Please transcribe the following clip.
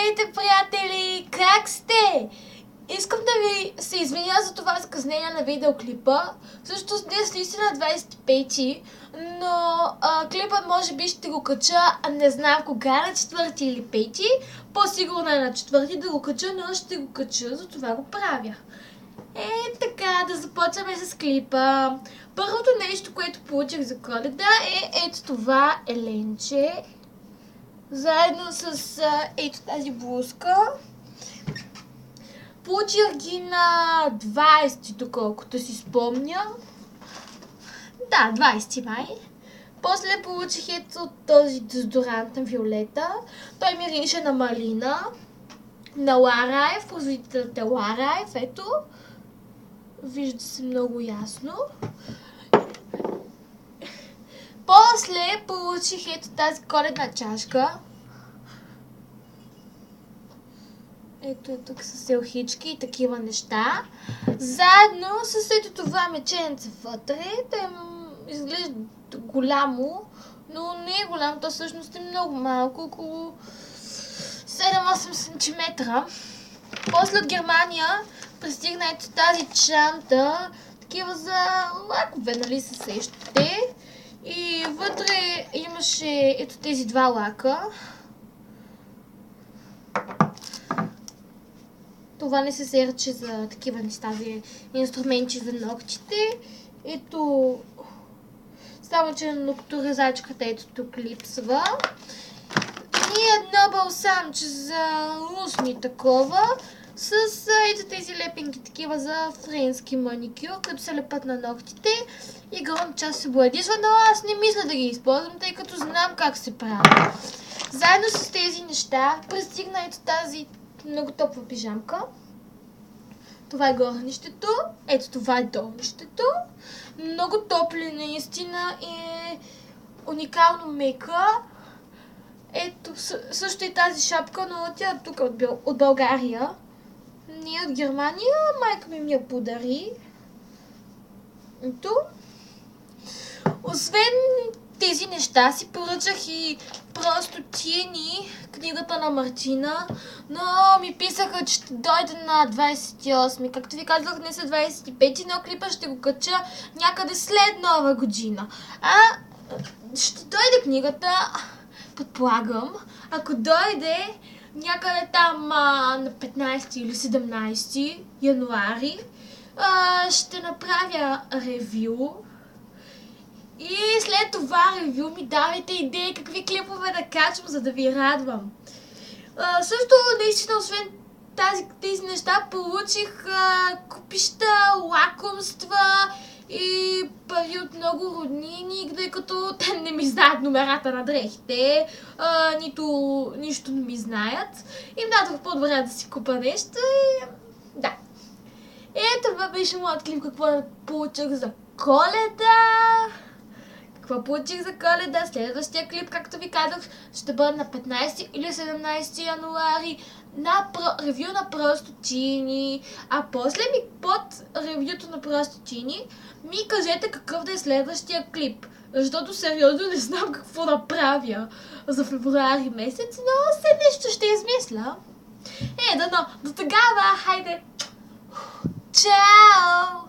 Здравейте, приятели! Как сте? Искам да ви се извиня за това закъснение на видеоклипа. Всъщност днес наистина 25-ти, но клипът може би ще го кача, не знам кога, на 4 или 5. По-сигурно е на 4 да го кача, но ще го кача, затова го правя. Така, да започваме с клипа. Първото нещо, което получих за Коледа е ето това еленче. Заедно с ето тази блузка. Получих ги на 20, доколкото си спомня. Да, 20 май. После получих ето този дезодорант на Виолета. Той мирише на малина. На Ларайф, производителът е Ларайф, ето. Вижда се много ясно. После получих ето тази коледна чашка. Ето тук са селхички и такива неща. Заедно с ето това меченце вътре. Той изглежда голямо, но не е голямо. То всъщност е много малко, около 7-8 см. После от Германия пристигна ето тази чанта. Такива за лакове, нали се сещате. И вътре имаше ето тези два лака. Това не се серче за такива неща, за инструменти за ногтите. Ето, само че ногторезачката ето тук липсва. И едно балсамче за устни такова, с ето тези лепенки такива за френски маникюр, като се лепат на ногтите и горна част се бладисва, но аз не мисля да ги използвам, тъй като знам как се прави. Заедно с тези неща пристигна ето тази много топла пижамка. Това е горнището. Ето това е долнището. Много топли наистина и е уникално мека. Ето също и тази шапка, но тя тук от България. Не от Германия, майка ми я подари. Ето. Освен тези неща си поръчах и просто Тини, книгата на Мартина, но ми писаха, че ще дойде на 28. Както ви казах, днес е 25, но клипа ще го кача някъде след Нова година. Ще дойде книгата, предполагам, ако дойде някъде там на 15 или 17 януари, ще направя ревю. И след това ревю ми давайте идеи какви клипове да качвам, за да ви радвам. Също, наистина, освен тези неща, получих купища, лакомства и пари от много роднини, тъй като те не ми знаят номерата на дрехите, нищо не ми знаят. И ми дадох по-добре да си купа нещо и да. Това беше моят клип, какво получих за Коледа. Какво получих за Коледа? Следващия клип, както ви казах, ще бъде на 15 или 17 януари на ревю на Просто Тини. А после под ревюто на Просто Тини ми кажете какъв да е следващия клип. Защото сериозно не знам какво да правя за февруари месец, но след нещо ще измисля. До тогава, хайде! Чао!